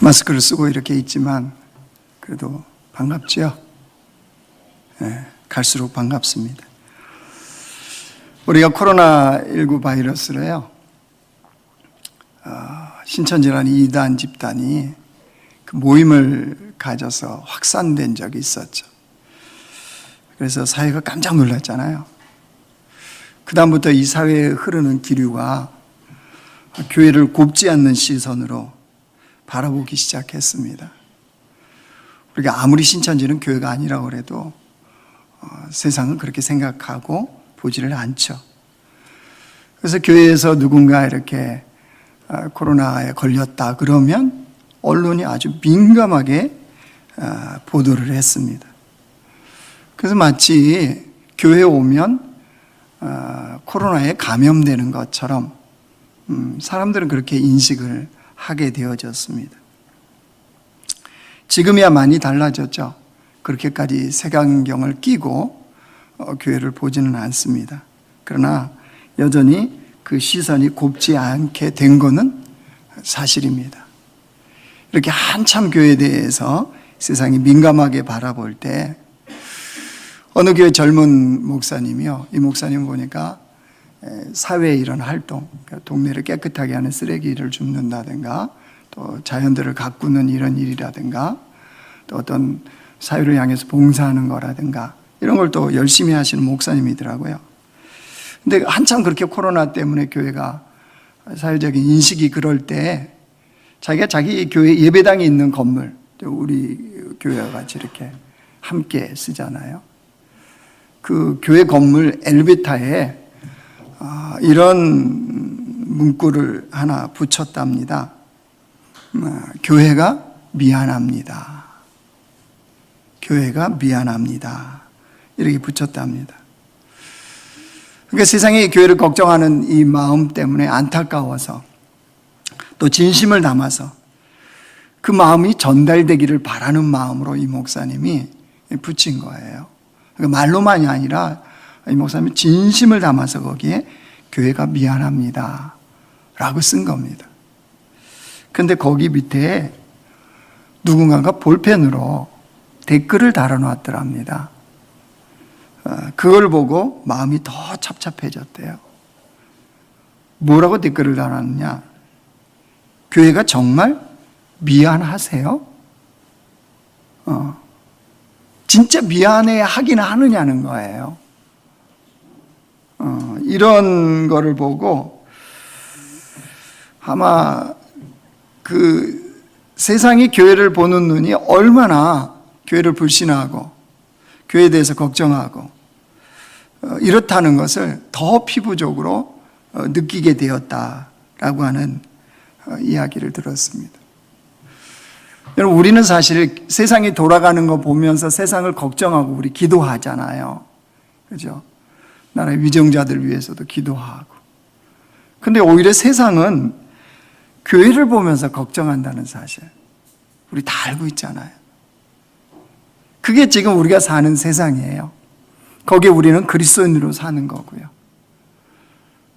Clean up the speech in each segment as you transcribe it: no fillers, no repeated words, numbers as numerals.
마스크를 쓰고 이렇게 있지만 그래도 반갑죠? 네, 갈수록 반갑습니다. 우리가 코로나19 바이러스로요, 신천지라는 이단 집단이 그 모임을 가져서 확산된 적이 있었죠. 그래서 사회가 깜짝 놀랐잖아요. 그 다음부터 이 사회에 흐르는 기류가 교회를 곱지 않는 시선으로 바라보기 시작했습니다. 우리가 아무리 신천지는 교회가 아니라고 해도 세상은 그렇게 생각하고 보지를 않죠. 그래서 교회에서 누군가 이렇게 코로나에 걸렸다 그러면 언론이 아주 민감하게 보도를 했습니다. 그래서 마치 교회에 오면 코로나에 감염되는 것처럼 사람들은 그렇게 인식을 하게 되어졌습니다. 지금이야 많이 달라졌죠. 그렇게까지 색안경을 끼고 교회를 보지는 않습니다. 그러나 여전히 그 시선이 곱지 않게 된 것은 사실입니다. 이렇게 한참 교회에 대해서 세상이 민감하게 바라볼 때 어느 교회 젊은 목사님이요, 이 목사님 보니까 사회에 이런 활동, 동네를 깨끗하게 하는 쓰레기를 줍는다든가 또 자연들을 가꾸는 이런 일이라든가 또 어떤 사회를 향해서 봉사하는 거라든가 이런 걸 또 열심히 하시는 목사님이더라고요. 근데 한참 그렇게 코로나 때문에 교회가 사회적인 인식이 그럴 때 자기가 자기 교회 예배당이 있는 건물, 우리 교회와 같이 이렇게 함께 쓰잖아요. 그 교회 건물 엘리베이터에 이런 문구를 하나 붙였답니다. 교회가 미안합니다. 교회가 미안합니다. 이렇게 붙였답니다. 그러니까 세상이 교회를 걱정하는 이 마음 때문에 안타까워서 또 진심을 담아서 그 마음이 전달되기를 바라는 마음으로 이 목사님이 붙인 거예요. 그러니까 말로만이 아니라 이 목사님이 진심을 담아서 거기에 교회가 미안합니다 라고 쓴 겁니다. 근데 거기 밑에 누군가가 볼펜으로 댓글을 달아놨더랍니다. 그걸 보고 마음이 더 찹찹해졌대요. 뭐라고 댓글을 달았느냐? 교회가 정말 미안하세요? 진짜 미안해 하긴 하느냐는 거예요. 이런 거를 보고 아마 그 세상이 교회를 보는 눈이 얼마나 교회를 불신하고 교회에 대해서 걱정하고 이렇다는 것을 더 피부적으로 느끼게 되었다라고 하는 이야기를 들었습니다. 여러분, 우리는 사실 세상이 돌아가는 거 보면서 세상을 걱정하고 우리 기도하잖아요. 그죠? 나라의 위정자들 위해서도 기도하고. 근데 오히려 세상은 교회를 보면서 걱정한다는 사실 우리 다 알고 있잖아요. 그게 지금 우리가 사는 세상이에요. 거기에 우리는 그리스도인으로 사는 거고요.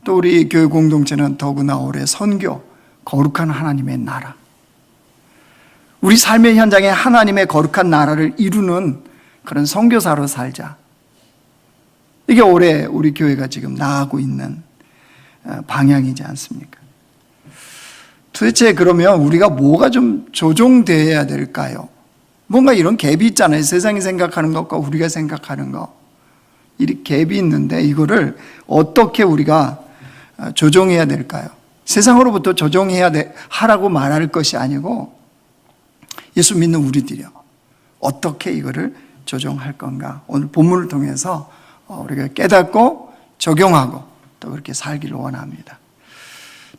또 우리 교회 공동체는 더구나 올해 선교, 거룩한 하나님의 나라. 우리 삶의 현장에 하나님의 거룩한 나라를 이루는 그런 선교사로 살자. 이게 올해 우리 교회가 지금 나아가고 있는 방향이지 않습니까? 도대체 그러면 우리가 뭐가 좀 조정되어야 될까요? 뭔가 이런 갭이 있잖아요. 세상이 생각하는 것과 우리가 생각하는 것. 이 갭이 있는데 이거를 어떻게 우리가 조정해야 될까요? 세상으로부터 조정해야 하라고 말할 것이 아니고 예수 믿는 우리들이요. 어떻게 이거를 조정할 건가? 오늘 본문을 통해서 우리가 깨닫고 적용하고 또 그렇게 살기를 원합니다.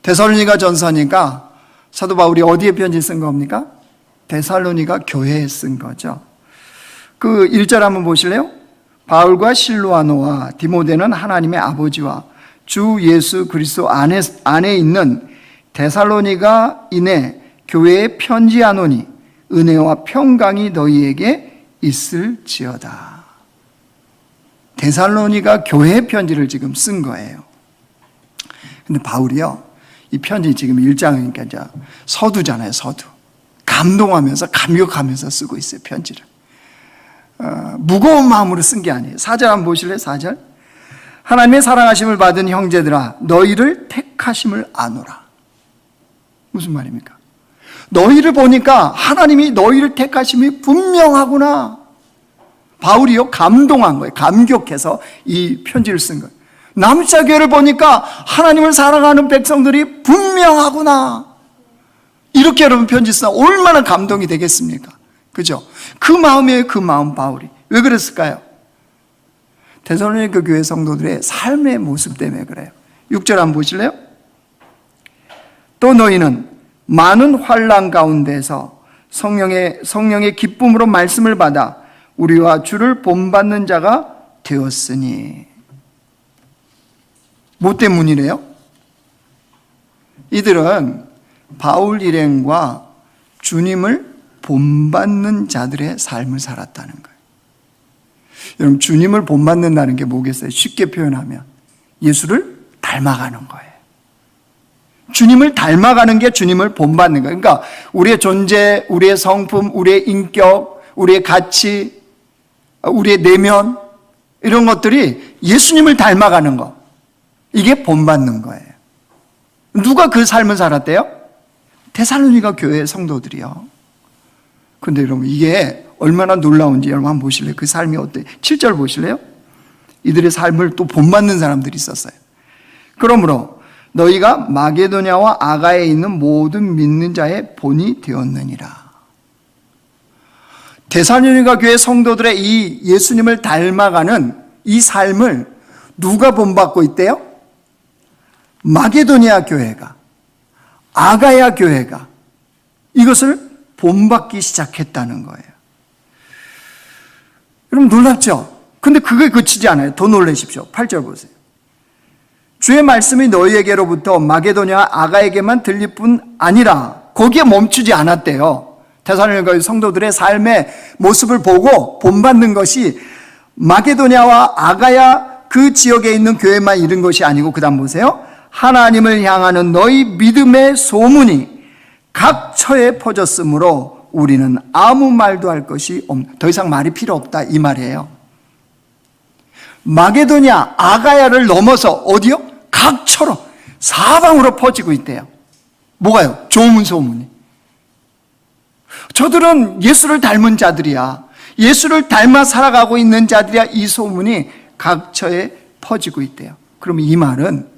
데살로니가 전서니까 사도 바울이 어디에 편지 쓴 겁니까? 데살로니가 교회에 쓴 거죠. 그 1절 한번 보실래요? 바울과 실로아노와 디모데는 하나님의 아버지와 주 예수 그리스도 안에 있는 데살로니가인의 교회에 편지하노니 은혜와 평강이 너희에게 있을지어다. 데살로니가 교회 편지를 지금 쓴 거예요. 근데 바울이요, 이 편지 지금 1장이니까 이제 서두잖아요, 서두. 감동하면서 감격하면서 쓰고 있어요, 편지를. 무거운 마음으로 쓴 게 아니에요. 4절 한번 보실래요? 4절. 하나님의 사랑하심을 받은 형제들아, 너희를 택하심을 아노라. 무슨 말입니까? 너희를 보니까 하나님이 너희를 택하심이 분명하구나. 바울이요, 감동한 거예요. 감격해서 이 편지를 쓴 거예요. 남자 교회를 보니까 하나님을 사랑하는 백성들이 분명하구나. 이렇게 여러분 편지 쓰나 얼마나 감동이 되겠습니까? 그죠? 그 마음이에요, 그 마음, 바울이. 왜 그랬을까요? 데살로니가 교회 성도들의 삶의 모습 때문에 그래요. 6절 한번 보실래요? 또 너희는 많은 환난 가운데서 성령의 기쁨으로 말씀을 받아 우리와 주를 본받는 자가 되었으니. 뭐 때문이래요? 이들은 바울 일행과 주님을 본받는 자들의 삶을 살았다는 거예요. 여러분, 주님을 본받는다는 게 뭐겠어요? 쉽게 표현하면 예수를 닮아가는 거예요. 주님을 닮아가는 게 주님을 본받는 거예요. 그러니까 우리의 존재, 우리의 성품, 우리의 인격, 우리의 가치, 우리의 내면, 이런 것들이 예수님을 닮아가는 거, 이게 본받는 거예요. 누가 그 삶을 살았대요? 데살로니가 교회 성도들이요. 근데 여러분, 이게 얼마나 놀라운지 여러분 한번 보실래요? 그 삶이 어때요? 7절 보실래요? 이들의 삶을 또 본받는 사람들이 있었어요. 그러므로 너희가 마게도냐와 아가에 있는 모든 믿는 자의 본이 되었느니라. 데살로니가 교회 성도들의 이 예수님을 닮아가는 이 삶을 누가 본받고 있대요? 마게도냐 교회가, 아가야 교회가 이것을 본받기 시작했다는 거예요. 여러분, 놀랍죠? 근데 그게 그치지 않아요. 더 놀라십시오. 8절 보세요. 주의 말씀이 너희에게로부터 마게도냐 아가에게만 들릴 뿐 아니라, 거기에 멈추지 않았대요. 데살로니가 성도들의 삶의 모습을 보고 본받는 것이 마게도냐와 아가야 그 지역에 있는 교회만 이른 것이 아니고, 그 다음 보세요. 하나님을 향하는 너희 믿음의 소문이 각 처에 퍼졌으므로 우리는 아무 말도 할 것이 없다. 더 이상 말이 필요 없다, 이 말이에요. 마게도냐 아가야를 넘어서 어디요? 각 처로 사방으로 퍼지고 있대요. 뭐가요? 좋은 소문이. 저들은 예수를 닮은 자들이야, 예수를 닮아 살아가고 있는 자들이야, 이 소문이 각 처에 퍼지고 있대요. 그럼 이 말은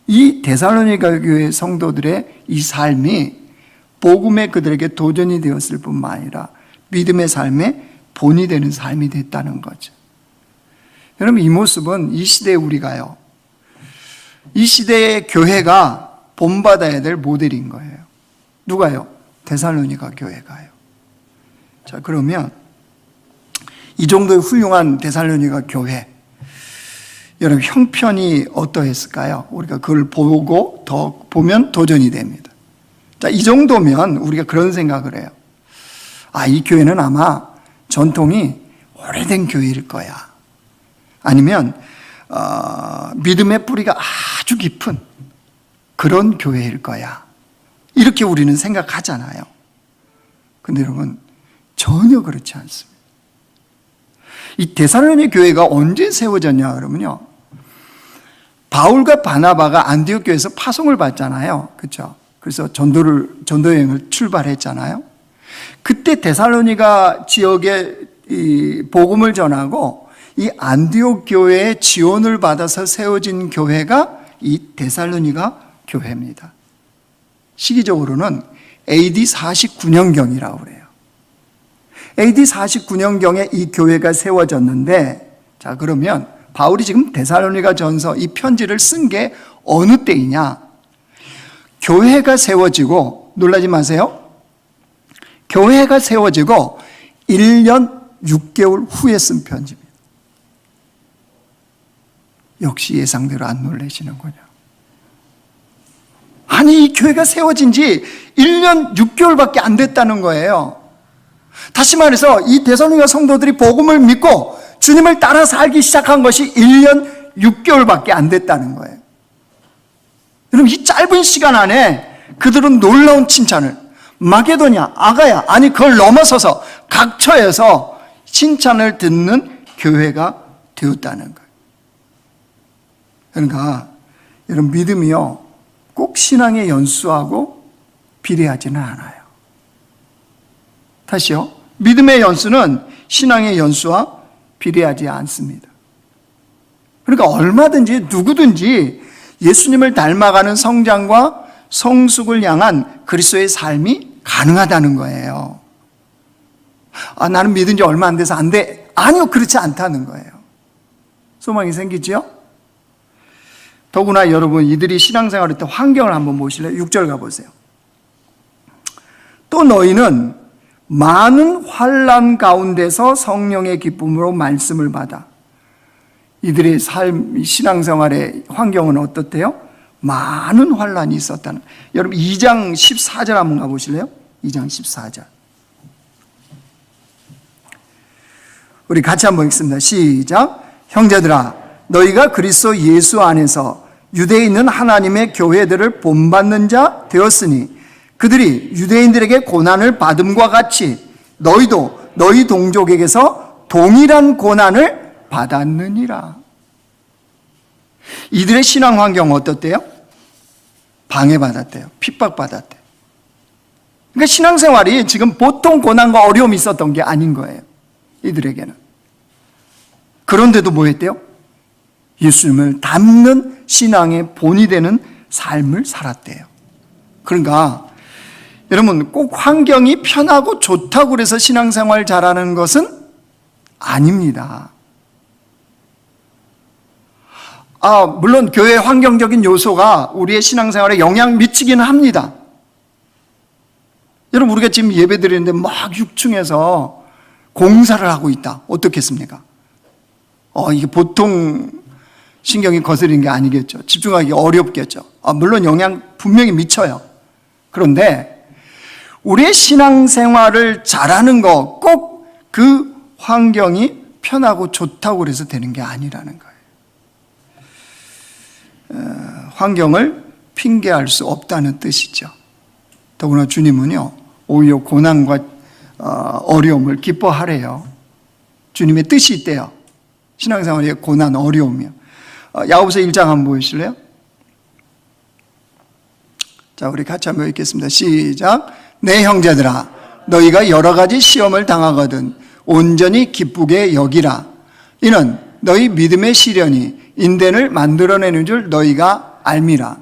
이 데살로니가 교회 성도들의 이 삶이 복음에 그들에게 도전이 되었을 뿐만 아니라 믿음의 삶의 본이 되는 삶이 됐다는 거죠. 여러분, 이 모습은 이 시대에 우리가요, 이 시대의 교회가 본받아야 될 모델인 거예요. 누가요? 데살로니가 교회가요. 자, 그러면 이 정도의 훌륭한 데살로니가 교회, 여러분 형편이 어떠했을까요? 우리가 그걸 보고 더 보면 도전이 됩니다. 자, 이 정도면 우리가 그런 생각을 해요. 아, 이 교회는 아마 전통이 오래된 교회일 거야. 아니면 믿음의 뿌리가 아주 깊은 그런 교회일 거야. 이렇게 우리는 생각하잖아요. 근데 여러분, 전혀 그렇지 않습니다. 이 데살로니 교회가 언제 세워졌냐 그러면요, 바울과 바나바가 안디옥 교회에서 파송을 받잖아요. 그렇죠? 그래서 전도 여행을 출발했잖아요. 그때 데살로니가 지역에 이 복음을 전하고 이 안디옥 교회의 지원을 받아서 세워진 교회가 이 데살로니가 교회입니다. 시기적으로는 AD 49년경이라고 그래요. AD 49년경에 이 교회가 세워졌는데, 자, 그러면 바울이 지금 데살로니가 전서 이 편지를 쓴 게 어느 때이냐? 교회가 세워지고, 놀라지 마세요, 교회가 세워지고 1년 6개월 후에 쓴 편지입니다. 역시 예상대로 안 놀라시는군요. 아니, 이 교회가 세워진 지 1년 6개월밖에 안 됐다는 거예요. 다시 말해서 이 데살로니가 성도들이 복음을 믿고 주님을 따라 살기 시작한 것이 1년 6개월밖에 안 됐다는 거예요. 여러분, 이 짧은 시간 안에 그들은 놀라운 칭찬을, 마게도냐, 아가야, 아니 그걸 넘어서서 각처에서 칭찬을 듣는 교회가 되었다는 거예요. 그러니까 여러분, 믿음이요 꼭 신앙의 연수하고 비례하지는 않아요. 다시요, 믿음의 연수는 신앙의 연수와 비례하지 않습니다. 그러니까 얼마든지 누구든지 예수님을 닮아가는 성장과 성숙을 향한 그리스도의 삶이 가능하다는 거예요. 나는 믿은 지 얼마 안 돼서 안 돼. 아니요, 그렇지 않다는 거예요. 소망이 생기죠? 더구나 여러분, 이들이 신앙생활할 때 환경을 한번 보실래요? 6절 가보세요. 또 너희는 많은 환난 가운데서 성령의 기쁨으로 말씀을 받아. 이들의 삶, 신앙생활의 환경은 어떻대요? 많은 환난이 있었다는. 여러분 2장 14절 한번 가보실래요? 2장 14절. 우리 같이 한번 읽습니다. 시작. 형제들아, 너희가 그리스도 예수 안에서 유대에 있는 하나님의 교회들을 본받는 자 되었으니 그들이 유대인들에게 고난을 받음과 같이 너희도 너희 동족에게서 동일한 고난을 받았느니라. 이들의 신앙 환경은 어떻대요? 방해받았대요. 핍박받았대요. 그러니까 신앙생활이 지금 보통 고난과 어려움이 있었던 게 아닌 거예요. 이들에게는. 그런데도 뭐 했대요? 예수님을 닮는 신앙의 본이 되는 삶을 살았대요. 그러니까 여러분, 꼭 환경이 편하고 좋다고 그래서 신앙생활 잘하는 것은 아닙니다. 물론 교회 환경적인 요소가 우리의 신앙생활에 영향 미치기는 합니다. 여러분, 우리가 지금 예배 드리는데 막 6층에서 공사를 하고 있다. 어떻겠습니까? 이게 보통 신경이 거스리는 게 아니겠죠. 집중하기 어렵겠죠. 물론 영향 분명히 미쳐요. 그런데 우리의 신앙생활을 잘하는 거 꼭 그 환경이 편하고 좋다고 그래서 되는 게 아니라는 거예요. 환경을 핑계할 수 없다는 뜻이죠. 더구나 주님은요, 오히려 고난과 어려움을 기뻐하래요. 주님의 뜻이 있대요. 신앙생활의 고난, 어려움이요. 야고보서 1장 한번 보실래요? 자, 우리 같이 한번 읽겠습니다. 시작. 내 형제들아, 너희가 여러 가지 시험을 당하거든 온전히 기쁘게 여기라. 이는 너희 믿음의 시련이 인내를 만들어내는 줄 너희가 알미라.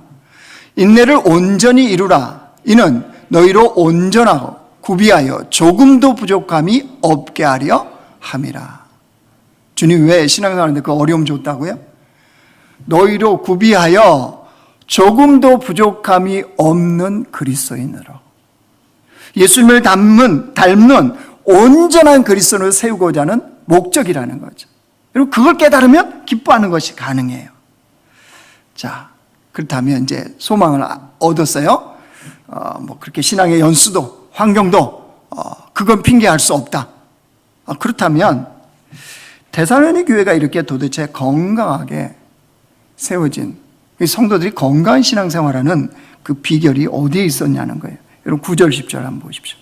인내를 온전히 이루라. 이는 너희로 온전하고 구비하여 조금도 부족함이 없게 하려 함이라. 주님 왜 신앙생활하는데 그 어려움 줬다고요? 너희로 구비하여 조금도 부족함이 없는 그리스도인으로, 예수님을 닮는 온전한 그리스도인을 세우고자 하는 목적이라는 거죠. 그리고 그걸 깨달으면 기뻐하는 것이 가능해요. 자, 그렇다면 이제 소망을 얻었어요. 그렇게 신앙의 연수도 환경도 그건 핑계할 수 없다. 그렇다면 데살로니가 교회가 이렇게 도대체 건강하게 세워진, 성도들이 건강한 신앙생활하는 그 비결이 어디에 있었냐는 거예요. 여러분 9절 10절 한번 보십시오.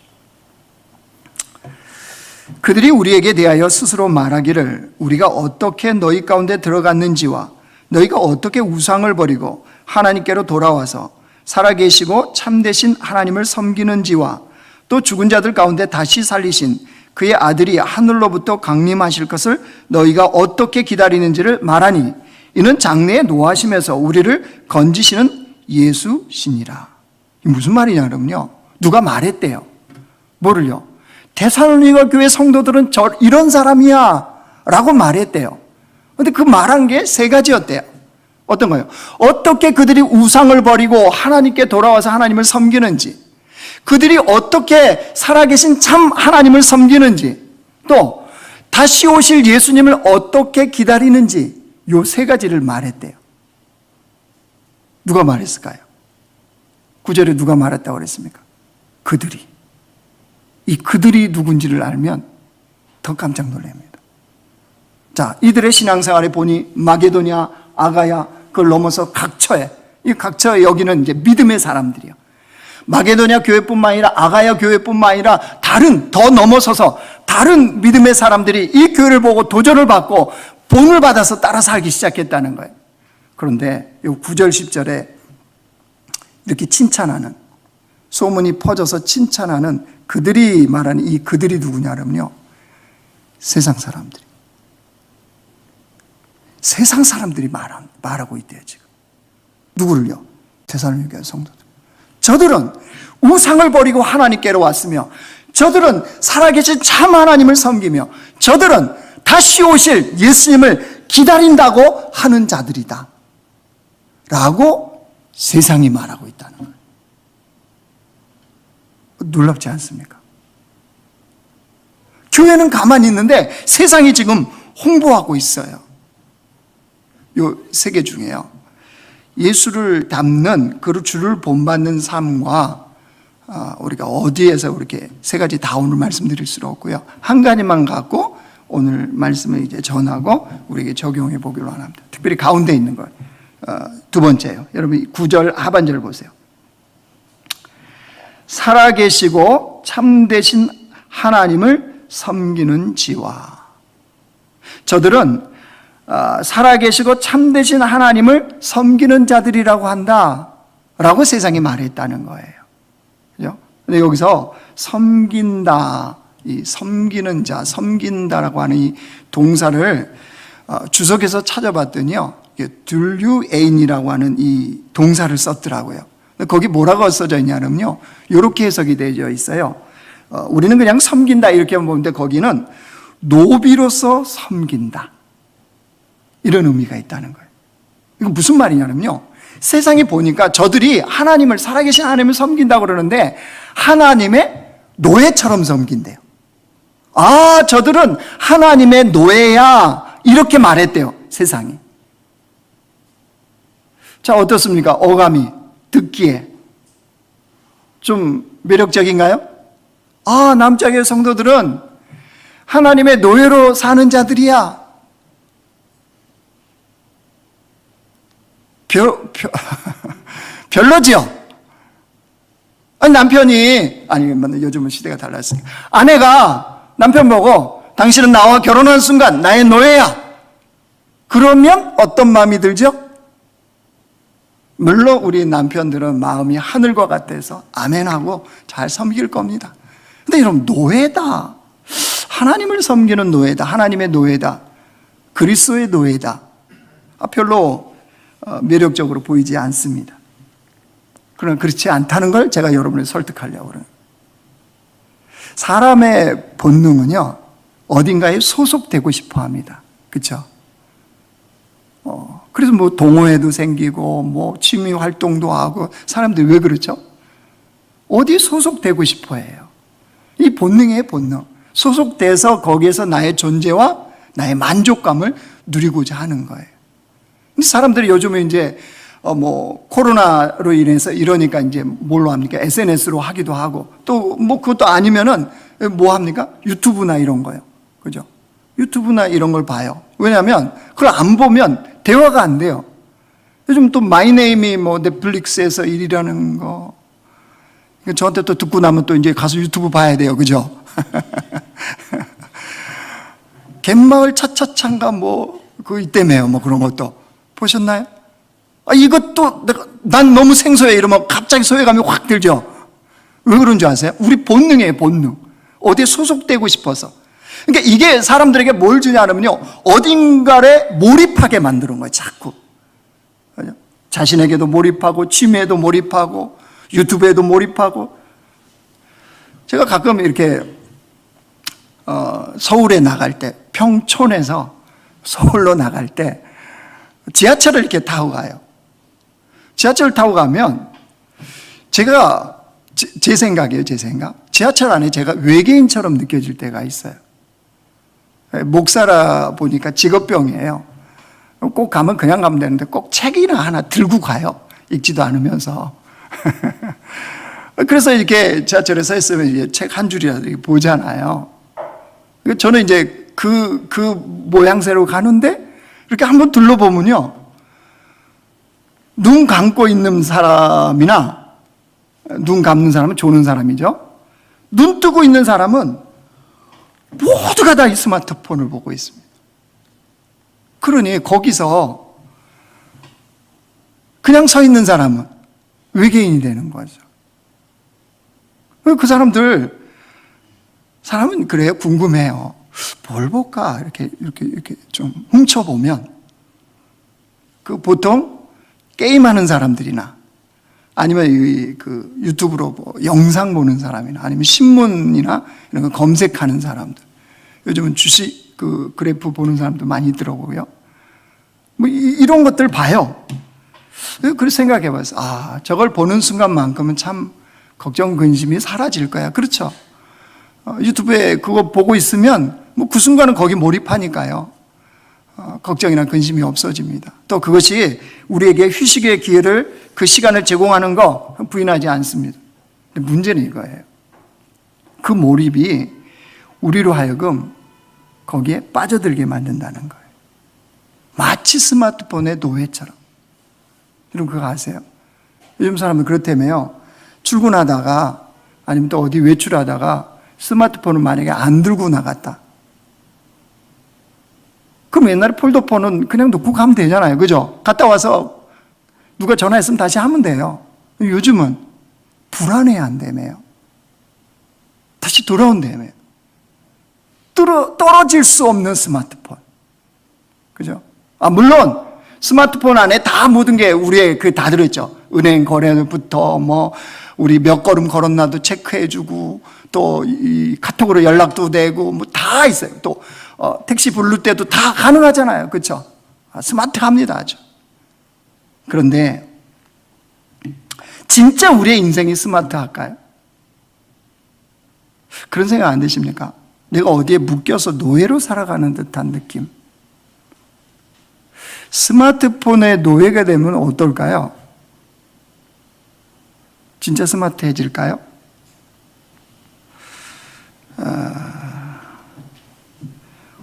그들이 우리에게 대하여 스스로 말하기를 우리가 어떻게 너희 가운데 들어갔는지와 너희가 어떻게 우상을 버리고 하나님께로 돌아와서 살아계시고 참되신 하나님을 섬기는지와 또 죽은 자들 가운데 다시 살리신 그의 아들이 하늘로부터 강림하실 것을 너희가 어떻게 기다리는지를 말하니 이는 장래에 노하심에서 우리를 건지시는 예수시니라. 이게 무슨 말이냐 그러면요, 누가 말했대요. 뭐를요? 데살로니가 교회 성도들은 이런 사람이야 라고 말했대요. 그런데 그 말한 게 세 가지였대요. 어떤 거예요? 어떻게 그들이 우상을 버리고 하나님께 돌아와서 하나님을 섬기는지, 그들이 어떻게 살아계신 참 하나님을 섬기는지, 또 다시 오실 예수님을 어떻게 기다리는지, 요 세 가지를 말했대요. 누가 말했을까요? 9절에 누가 말했다고 그랬습니까? 그들이. 이 그들이 누군지를 알면 더 깜짝 놀랍니다. 자, 이들의 신앙생활의 본이 마게도냐, 아가야, 그걸 넘어서 각처에, 이 각처에 여기는 이제 믿음의 사람들이요. 마게도냐 교회뿐만 아니라 아가야 교회뿐만 아니라 더 넘어서서 다른 믿음의 사람들이 이 교회를 보고 도전을 받고 본을 받아서 따라 살기 시작했다는 거예요. 그런데 이 9절 10절에 이렇게 칭찬하는, 소문이 퍼져서 칭찬하는 그들이 말하는 이 그들이 누구냐면요, 세상 사람들이. 세상 사람들이 말하고 있대요, 지금. 누구를요? 데살로니가 성도들. 저들은 우상을 버리고 하나님께로 왔으며, 저들은 살아계신 참 하나님을 섬기며, 저들은 다시 오실 예수님을 기다린다고 하는 자들이다 라고 세상이 말하고 있다는 거예요. 놀랍지 않습니까? 교회는 가만히 있는데 세상이 지금 홍보하고 있어요. 요 세 개 중에요, 예수를 닮는 그 주를 본받는 삶과 우리가 어디에서 이렇게 세 가지 다 오늘 말씀드릴 수는 없고요. 한 가지만 갖고 오늘 말씀을 이제 전하고 우리에게 적용해 보기로 합니다. 특별히 가운데 있는 것. 두 번째요. 여러분 9절 하반절 보세요. 살아계시고 참되신 하나님을 섬기는 지와. 저들은 살아계시고 참되신 하나님을 섬기는 자들이라고 한다라고 세상이 말했다는 거예요. 그죠? 근데 여기서 섬긴다, 이 섬기는 자, 섬긴다라고 하는 이 동사를 주석에서 찾아봤더니요, 듈류에인이라고 하는 이 동사를 썼더라고요. 거기 뭐라고 써져 있냐면요, 이렇게 해석이 되어 있어요. 우리는 그냥 섬긴다 이렇게 보는데 거기는 노비로서 섬긴다, 이런 의미가 있다는 거예요. 이건 무슨 말이냐면요, 세상이 보니까 저들이 하나님을, 살아계신 하나님을 섬긴다고 그러는데 하나님의 노예처럼 섬긴대요. 아, 저들은 하나님의 노예야, 이렇게 말했대요, 세상이. 자, 어떻습니까? 어감이 듣기에 좀 매력적인가요? 아, 남자교회 성도들은 하나님의 노예로 사는 자들이야. 별로지요? 아니, 남편이, 요즘은 시대가 달랐으니까, 아내가 남편 보고 당신은 나와 결혼하는 순간 나의 노예야, 그러면 어떤 마음이 들죠? 물론 우리 남편들은 마음이 하늘과 같아서 아멘하고 잘 섬길 겁니다. 근데 여러분, 노예다, 하나님을 섬기는 노예다, 하나님의 노예다, 그리스도의 노예다, 별로 매력적으로 보이지 않습니다. 그러나 그렇지 않다는 걸 제가 여러분을 설득하려고 그래요. 사람의 본능은요, 어딘가에 소속되고 싶어 합니다. 그렇죠? 그래서 뭐 동호회도 생기고 뭐 취미 활동도 하고, 사람들이 왜 그렇죠? 어디에 소속되고 싶어 해요. 이 본능이에요, 본능. 소속돼서 거기에서 나의 존재와 나의 만족감을 누리고자 하는 거예요. 근데 사람들이 요즘에 이제 뭐 코로나로 인해서 이러니까 이제 뭘로 합니까? SNS로 하기도 하고, 또 뭐 그것도 아니면은 뭐 합니까? 유튜브나 이런 거요. 그죠? 유튜브나 이런 걸 봐요. 왜냐하면 그걸 안 보면 대화가 안 돼요. 요즘 또 마이네임이 뭐 넷플릭스에서 일이라는 거, 저한테 또 듣고 나면 또 이제 가서 유튜브 봐야 돼요. 그죠? 갯마을 차차차인가 뭐 그거 있다며요. 뭐 그런 것도 보셨나요? 이것도 난 너무 생소해 이러면 갑자기 소외감이 확 들죠. 왜 그런 줄 아세요? 우리 본능이에요, 본능. 어디에 소속되고 싶어서. 그러니까 이게 사람들에게 뭘 주냐면요, 어딘가에 몰입하게 만드는 거예요, 자꾸. 자신에게도 몰입하고, 취미에도 몰입하고, 유튜브에도 몰입하고. 제가 가끔 이렇게 서울에 나갈 때, 평촌에서 서울로 나갈 때 지하철을 이렇게 타고 가요. 지하철을 타고 가면 제가, 제 생각이에요, 제 생각. 지하철 안에 제가 외계인처럼 느껴질 때가 있어요. 목사라 보니까 직업병이에요. 꼭 가면 그냥 가면 되는데 꼭 책이나 하나 들고 가요, 읽지도 않으면서. 그래서 이렇게 지하철에 서 있으면 책 한 줄이라도 이렇게 보잖아요. 저는 이제 그 모양새로 가는데 이렇게 한번 둘러보면요, 눈 감고 있는 사람이나 눈 감는 사람은 조는 사람이죠. 눈 뜨고 있는 사람은 모두가 다 이 스마트폰을 보고 있습니다. 그러니 거기서 그냥 서 있는 사람은 외계인이 되는 거죠. 그 사람은 그래요. 궁금해요. 뭘 볼까? 이렇게 좀 훔쳐보면, 보통 게임하는 사람들이나 아니면 그 유튜브로 영상 보는 사람이나 아니면 신문이나 이런 거 검색하는 사람들. 요즘은 주식 그래프 보는 사람도 많이 있더라고요. 이런 것들 봐요. 그래서 생각해 봤어요. 저걸 보는 순간만큼은 참 걱정, 근심이 사라질 거야. 그렇죠? 유튜브에 그거 보고 있으면 그 순간은 거기 몰입하니까요. 걱정이나 근심이 없어집니다. 또 그것이 우리에게 휴식의 기회를, 그 시간을 제공하는 거 부인하지 않습니다. 근데 문제는 이거예요. 그 몰입이 우리로 하여금 거기에 빠져들게 만든다는 거예요. 마치 스마트폰의 노예처럼. 여러분 그거 아세요? 요즘 사람은 그렇다며요. 출근하다가 아니면 또 어디 외출하다가 스마트폰을 만약에 안 들고 나갔다. 그럼 옛날에 폴더폰은 그냥 놓고 가면 되잖아요. 그죠? 갔다 와서 누가 전화했으면 다시 하면 돼요. 요즘은 불안해 한다며요. 다시 돌아온다며요. 떨어질 수 없는 스마트폰. 그죠? 물론 스마트폰 안에 다 모든 게 우리의 다 들어있죠. 은행 거래부터 우리 몇 걸음 걸었나도 체크해주고 또 이 카톡으로 연락도 되고 다 있어요. 또 택시 부를 때도 다 가능하잖아요. 그렇죠? 스마트합니다. 아주. 그런데 진짜 우리의 인생이 스마트할까요? 그런 생각 안 드십니까? 내가 어디에 묶여서 노예로 살아가는 듯한 느낌. 스마트폰의 노예가 되면 어떨까요? 진짜 스마트해질까요?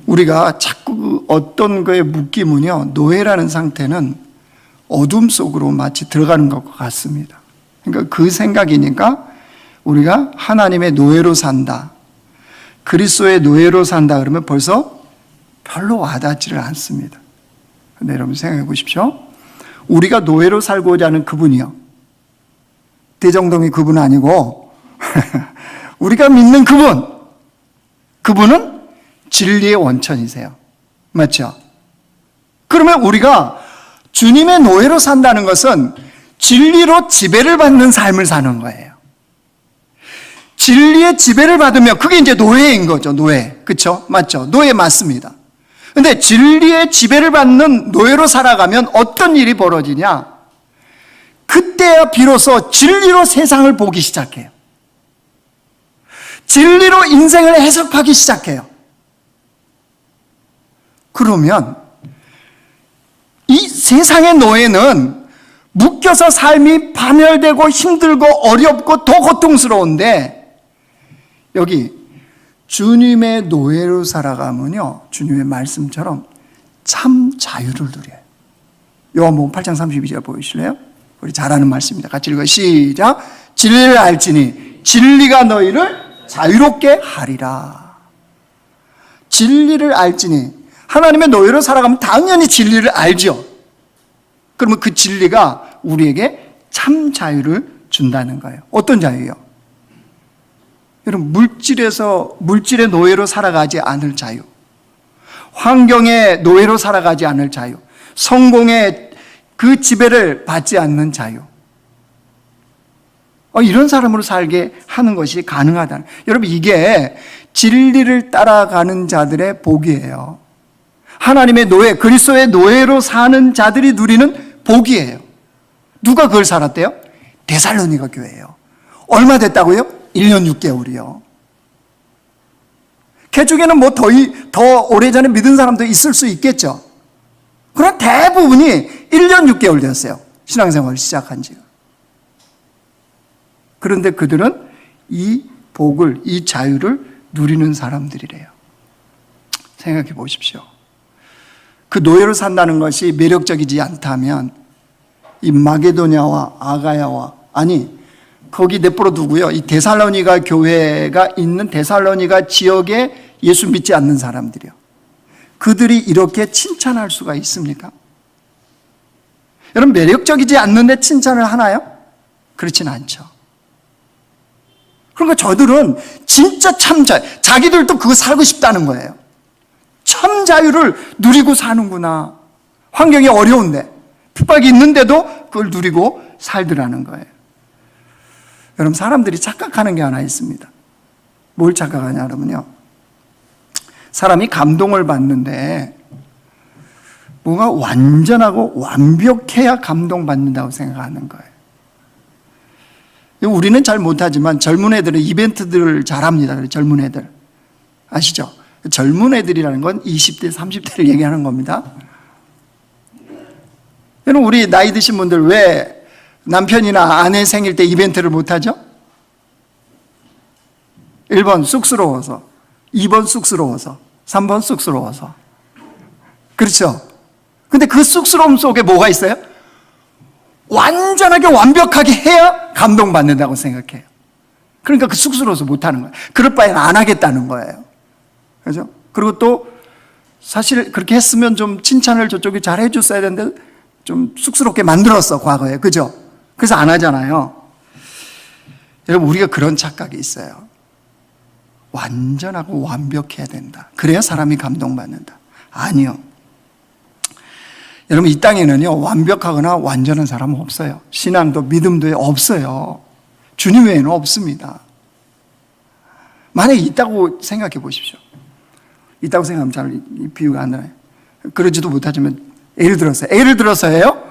우리가 자꾸 어떤 거에 묶이면요, 노예라는 상태는 어둠 속으로 마치 들어가는 것과 같습니다. 그러니까 그 생각이니까 우리가 하나님의 노예로 산다, 그리스도의 노예로 산다 그러면 벌써 별로 와닿지를 않습니다. 근데 여러분 생각해 보십시오. 우리가 노예로 살고자 하는 그분이요, 대정동이 그분 아니고 우리가 믿는 그분은 진리의 원천이세요. 맞죠? 그러면 우리가 주님의 노예로 산다는 것은 진리로 지배를 받는 삶을 사는 거예요. 진리의 지배를 받으면 그게 이제 노예인 거죠. 노예. 그렇죠? 맞죠? 노예 맞습니다. 근데 진리의 지배를 받는 노예로 살아가면 어떤 일이 벌어지냐? 그때야 비로소 진리로 세상을 보기 시작해요. 진리로 인생을 해석하기 시작해요. 그러면 이 세상의 노예는 묶여서 삶이 파멸되고 힘들고 어렵고 더 고통스러운데, 여기 주님의 노예로 살아가면요, 주님의 말씀처럼 참 자유를 누려요. 요한복음 8장 32절 보이실래요? 우리 잘 아는 말씀입니다. 같이 읽어요. 시작. 진리를 알지니 진리가 너희를 자유롭게 하리라. 진리를 알지니, 하나님의 노예로 살아가면 당연히 진리를 알죠. 그러면 그 진리가 우리에게 참 자유를 준다는 거예요. 어떤 자유요? 여러분, 물질의 노예로 살아가지 않을 자유, 환경의 노예로 살아가지 않을 자유, 성공의 그 지배를 받지 않는 자유, 이런 사람으로 살게 하는 것이 가능하다는, 여러분 이게 진리를 따라가는 자들의 복이에요. 하나님의 노예, 그리스도의 노예로 사는 자들이 누리는 복이에요. 누가 그걸 살았대요? 데살로니가 교회예요. 얼마 됐다고요? 1년 6개월이요. 그 중에는 더 오래전에 믿은 사람도 있을 수 있겠죠. 그러나 대부분이 1년 6개월 되었어요. 신앙생활을 시작한 지가. 그런데 그들은 이 복을, 이 자유를 누리는 사람들이래요. 생각해 보십시오. 그 노예로 산다는 것이 매력적이지 않다면 이 마게도냐와 아가야와, 아니 거기 내버려 두고요. 이 데살로니가 교회가 있는 데살로니가 지역에 예수 믿지 않는 사람들이요. 그들이 이렇게 칭찬할 수가 있습니까? 여러분, 매력적이지 않는데 칭찬을 하나요? 그렇진 않죠. 그러니까 저들은 진짜 참 자기들도 그거 살고 싶다는 거예요. 참 자유를 누리고 사는구나. 환경이 어려운데, 핍박이 있는데도 그걸 누리고 살더라는 거예요. 여러분, 사람들이 착각하는 게 하나 있습니다. 뭘 착각하냐 그러면요, 사람이 감동을 받는데 뭔가 완전하고 완벽해야 감동받는다고 생각하는 거예요. 우리는 잘 못하지만 젊은 애들은 이벤트들을 잘합니다. 젊은 애들 아시죠? 젊은 애들이라는 건 20대, 30대를 얘기하는 겁니다. 여러분, 우리 나이 드신 분들 왜 남편이나 아내 생일 때 이벤트를 못하죠? 1번 쑥스러워서, 2번 쑥스러워서, 3번 쑥스러워서. 그렇죠? 근데 그 쑥스러움 속에 뭐가 있어요? 완전하게 완벽하게 해야 감동받는다고 생각해요. 그러니까 그 쑥스러워서 못하는 거예요. 그럴 바에는 안 하겠다는 거예요. 그죠? 그리고 또 사실 그렇게 했으면 좀 칭찬을 저쪽이 잘 해줬어야 되는데 좀 쑥스럽게 만들었어, 과거에. 그죠? 그래서 안 하잖아요. 여러분, 우리가 그런 착각이 있어요. 완전하고 완벽해야 된다. 그래야 사람이 감동받는다. 아니요. 여러분, 이 땅에는요, 완벽하거나 완전한 사람은 없어요. 신앙도 믿음도 없어요. 주님 외에는 없습니다. 만약에 있다고 생각해 보십시오. 있다고 생각하면 잘 비유가 안 나요. 그러지도 못하지만 예를 들어서예요.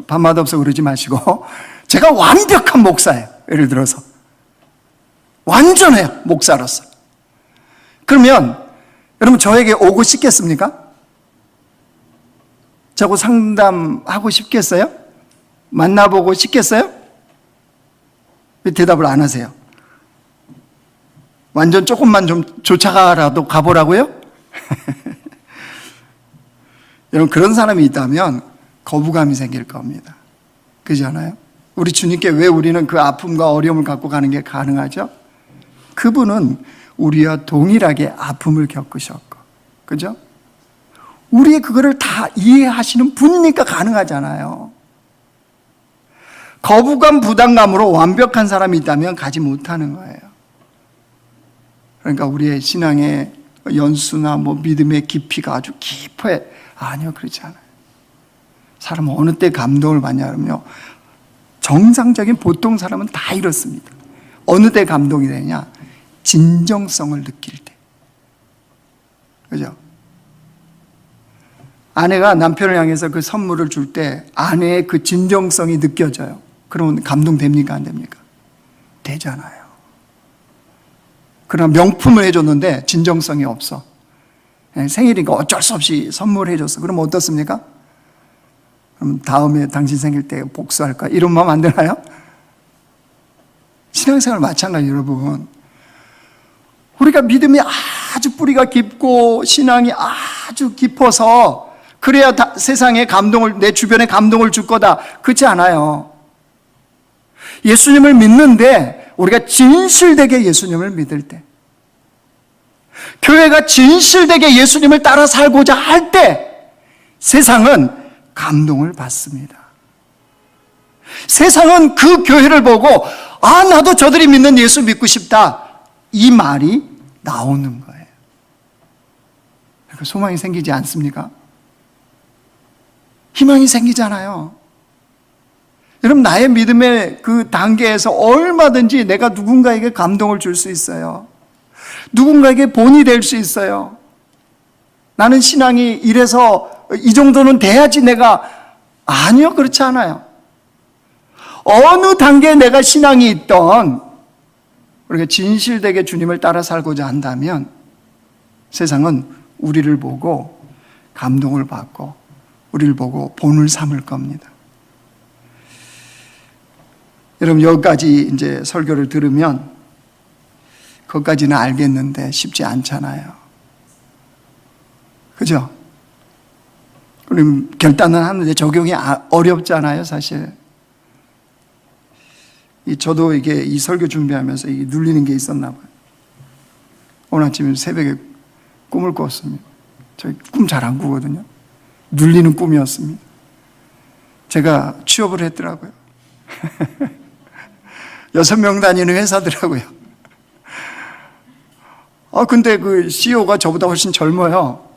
밤마다 없어 그러지 마시고, 제가 완벽한 목사예요. 예를 들어서 완전해요, 목사로서. 그러면 여러분, 저에게 오고 싶겠습니까? 저하고 상담하고 싶겠어요? 만나보고 싶겠어요? 왜 대답을 안 하세요? 완전 조금만 좀 쫓아가라도 가보라고요? 여러분, 그런 사람이 있다면 거부감이 생길 겁니다. 그렇지 않아요? 우리 주님께 왜 우리는 그 아픔과 어려움을 갖고 가는 게 가능하죠? 그분은 우리와 동일하게 아픔을 겪으셨고, 그죠? 우리의 그거를 다 이해하시는 분이니까 가능하잖아요. 거부감, 부담감으로 완벽한 사람이 있다면 가지 못하는 거예요. 그러니까 우리의 신앙의 연수나 믿음의 깊이가 아주 깊어요. 아니요, 그렇지 않아요. 사람은 어느 때 감동을 받냐 그러면요, 정상적인 보통 사람은 다 이렇습니다. 어느 때 감동이 되냐? 진정성을 느낄 때. 그죠? 아내가 남편을 향해서 그 선물을 줄 때 아내의 그 진정성이 느껴져요. 그러면 감동됩니까? 안 됩니까? 되잖아요. 그러나 명품을 해줬는데 진정성이 없어. 생일이니까 어쩔 수 없이 선물해줬어. 그럼 어떻습니까? 그럼 다음에 당신 생일 때 복수할까? 이런 마음 안 드나요? 신앙생활 마찬가지, 여러분. 우리가 믿음이 아주 뿌리가 깊고 신앙이 아주 깊어서 그래야 세상에 감동을, 내 주변에 감동을 줄 거다. 그렇지 않아요. 예수님을 믿는데 우리가 진실되게 예수님을 믿을 때, 교회가 진실되게 예수님을 따라 살고자 할 때 세상은 감동을 받습니다. 세상은 그 교회를 보고 나도 저들이 믿는 예수 믿고 싶다, 이 말이 나오는 거예요. 그러니까 소망이 생기지 않습니까? 희망이 생기잖아요. 여러분, 나의 믿음의 그 단계에서 얼마든지 내가 누군가에게 감동을 줄 수 있어요. 누군가에게 본이 될 수 있어요. 나는 신앙이 이래서 이 정도는 돼야지 내가, 아니요, 그렇지 않아요. 어느 단계에 내가 신앙이 있던, 우리가 진실되게 주님을 따라 살고자 한다면 세상은 우리를 보고 감동을 받고 우리를 보고 본을 삼을 겁니다. 여러분, 여기까지 이제 설교를 들으면 그것까지는 알겠는데 쉽지 않잖아요. 그죠? 그럼 결단은 하는데 적용이 어렵잖아요, 사실. 저도 이게 이 설교 준비하면서 이게 눌리는 게 있었나 봐요. 오늘 아침에 새벽에 꿈을 꿨습니다. 저 꿈 잘 안 꾸거든요. 눌리는 꿈이었습니다. 제가 취업을 했더라고요. 6명 다니는 회사더라고요. 근데 그 CEO가 저보다 훨씬 젊어요.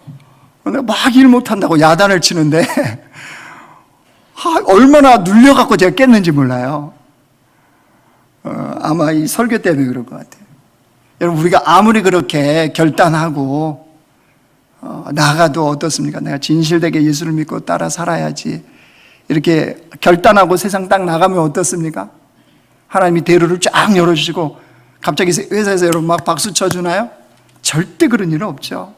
근데 막 일 못한다고 야단을 치는데, 얼마나 눌려갖고 제가 깼는지 몰라요. 아마 이 설교 때문에 그럴 것 같아요. 여러분, 우리가 아무리 그렇게 결단하고, 나가도 어떻습니까? 내가 진실되게 예수를 믿고 따라 살아야지. 이렇게 결단하고 세상 딱 나가면 어떻습니까? 하나님이 대로를 쫙 열어주시고, 갑자기 회사에서 여러분 막 박수 쳐주나요? 절대 그런 일은 없죠.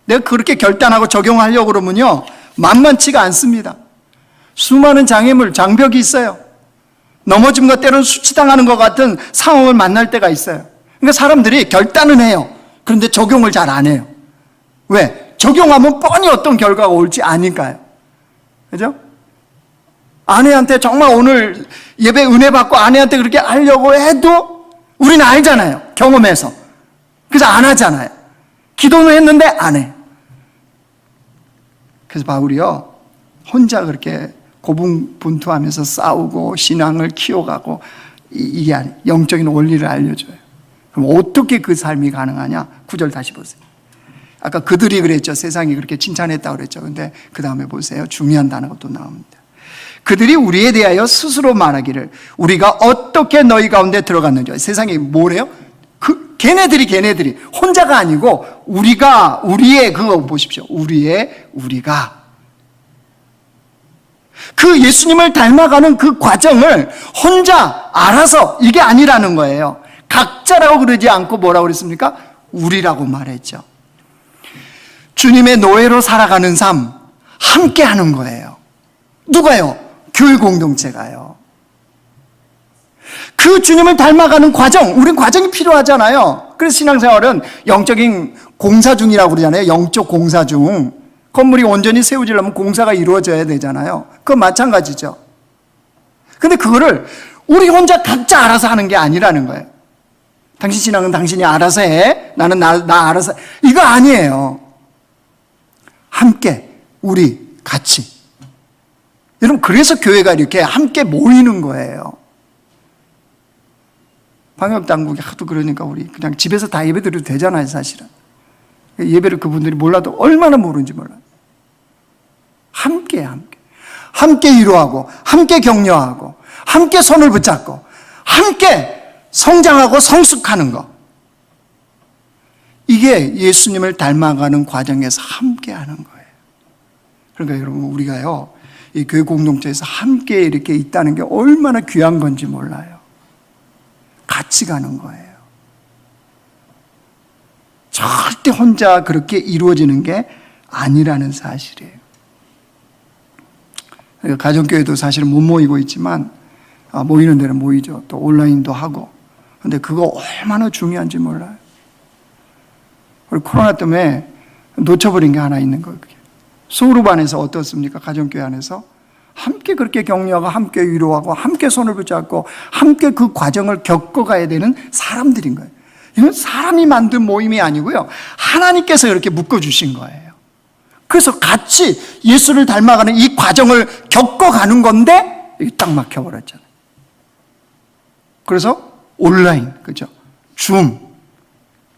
내가 그렇게 결단하고 적용하려고 그러면요, 만만치가 않습니다. 수많은 장애물, 장벽이 있어요. 넘어짐과 때로는 수치당하는 것 같은 상황을 만날 때가 있어요. 그러니까 사람들이 결단은 해요. 그런데 적용을 잘 안 해요. 왜? 적용하면 뻔히 어떤 결과가 올지 아니까요. 그죠? 아내한테 정말 오늘 예배 은혜 받고 아내한테 그렇게 하려고 해도 우리는 알잖아요. 경험해서. 그래서 안 하잖아요. 기도는 했는데 안 해. 그래서 바울이요, 혼자 그렇게 고분분투하면서 싸우고 신앙을 키워가고, 이게 아니에요. 영적인 원리를 알려줘요. 그럼 어떻게 그 삶이 가능하냐? 9절 다시 보세요. 아까 그들이 그랬죠. 세상이 그렇게 칭찬했다고 그랬죠. 근데 그 다음에 보세요. 중요한 단어가 또 나옵니다. 그들이 우리에 대하여 스스로 말하기를 우리가 어떻게 너희 가운데 들어갔는지. 세상이 뭐래요? 걔네들이 혼자가 아니고 우리의 그거 보십시오. 우리가 그 예수님을 닮아가는 그 과정을 혼자 알아서 이게 아니라는 거예요. 각자라고 그러지 않고 뭐라고 그랬습니까? 우리라고 말했죠. 주님의 노예로 살아가는 삶, 함께 하는 거예요. 누가요? 교회 공동체가요. 그 주님을 닮아가는 과정, 우린 과정이 필요하잖아요. 그래서 신앙생활은 영적인 공사 중이라고 그러잖아요. 영적 공사 중. 건물이 온전히 세워지려면 공사가 이루어져야 되잖아요. 그건 마찬가지죠. 근데 그거를 우리 혼자 각자 알아서 하는 게 아니라는 거예요. 당신 신앙은 당신이 알아서 해. 나는 나 알아서 해. 이거 아니에요. 함께, 우리 같이. 여러분, 그래서 교회가 이렇게 함께 모이는 거예요. 방역당국이 하도 그러니까 우리 그냥 집에서 다 예배 드려도 되잖아요, 사실은. 예배를 그분들이 몰라도 얼마나 모르는지 몰라요. 함께. 함께 위로하고, 함께 격려하고, 함께 손을 붙잡고, 함께 성장하고 성숙하는 거. 이게 예수님을 닮아가는 과정에서 함께 하는 거예요. 그러니까 여러분, 우리가요, 이 교회 공동체에서 함께 이렇게 있다는 게 얼마나 귀한 건지 몰라요. 같이 가는 거예요. 절대 혼자 그렇게 이루어지는 게 아니라는 사실이에요. 그러니까 가정교회도 사실은 못 모이고 있지만, 모이는 데는 모이죠. 또 온라인도 하고. 근데 그거 얼마나 중요한지 몰라요. 그리고 코로나 때문에 놓쳐버린 게 하나 있는 거예요. 소그룹 안에서 어떻습니까? 가정교회 안에서 함께 그렇게 격려하고 함께 위로하고 함께 손을 붙잡고 함께 그 과정을 겪어가야 되는 사람들인 거예요. 이건 사람이 만든 모임이 아니고요, 하나님께서 이렇게 묶어주신 거예요. 그래서 같이 예수를 닮아가는 이 과정을 겪어가는 건데 이게 딱 막혀버렸잖아요. 그래서 온라인, 그죠? 줌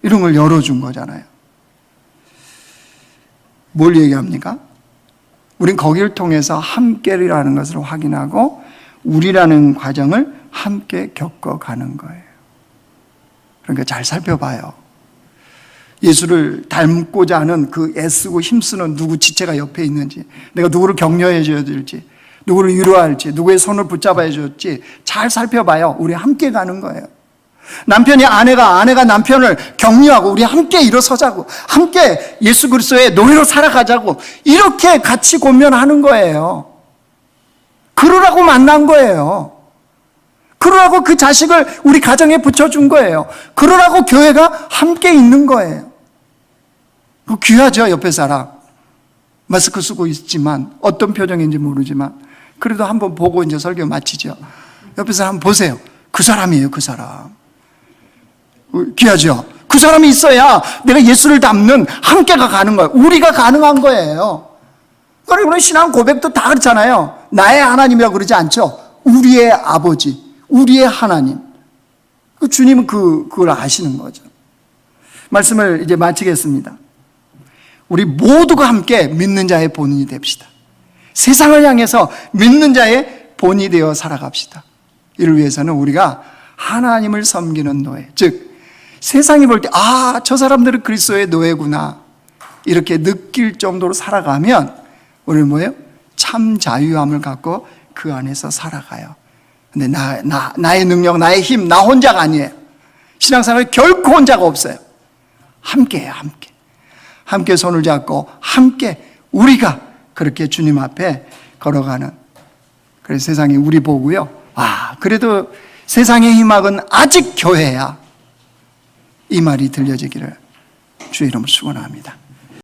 이런 걸 열어준 거잖아요. 뭘 얘기합니까? 우린 거기를 통해서 함께라는 것을 확인하고 우리라는 과정을 함께 겪어가는 거예요. 그러니까 잘 살펴봐요. 예수를 닮고자 하는 그 애쓰고 힘쓰는 누구 지체가 옆에 있는지, 내가 누구를 격려해 줘야 될지, 누구를 위로할지, 누구의 손을 붙잡아야 줄지 잘 살펴봐요. 우리 함께 가는 거예요. 남편이 아내가 남편을 격려하고 우리 함께 일어서자고, 함께 예수 그리스도의 노예로 살아가자고, 이렇게 같이 고면하는 거예요. 그러라고 만난 거예요. 그러라고 그 자식을 우리 가정에 붙여준 거예요. 그러라고 교회가 함께 있는 거예요. 그 귀하죠, 옆에 사람. 마스크 쓰고 있지만 어떤 표정인지 모르지만 그래도 한번 보고 이제 설교 마치죠. 옆에서 한번 보세요. 그 사람이에요, 그 사람. 귀하죠? 그 사람이 있어야 내가 예수를 닮는 함께가 가는 거예요. 우리가 가능한 거예요. 그러니까 신앙 고백도 다 그렇잖아요. 나의 하나님이라고 그러지 않죠. 우리의 아버지, 우리의 하나님. 주님은 그걸 아시는 거죠. 말씀을 이제 마치겠습니다. 우리 모두가 함께 믿는 자의 본인이 됩시다. 세상을 향해서 믿는 자의 본이 되어 살아갑시다. 이를 위해서는 우리가 하나님을 섬기는 노예, 즉 세상이 볼 때 저 사람들은 그리스도의 노예구나 이렇게 느낄 정도로 살아가면 우리는 뭐예요? 참 자유함을 갖고 그 안에서 살아가요. 근데 나의 능력, 나의 힘, 나 혼자가 아니에요. 신앙생활에 결코 혼자가 없어요. 함께해요, 함께. 함께 손을 잡고 함께 우리가 그렇게 주님 앞에 걸어가는. 그래서 세상이 우리 보고요. 그래도 세상의 희망은 아직 교회야. 이 말이 들려지기를 주의 이름으로 축원합니다.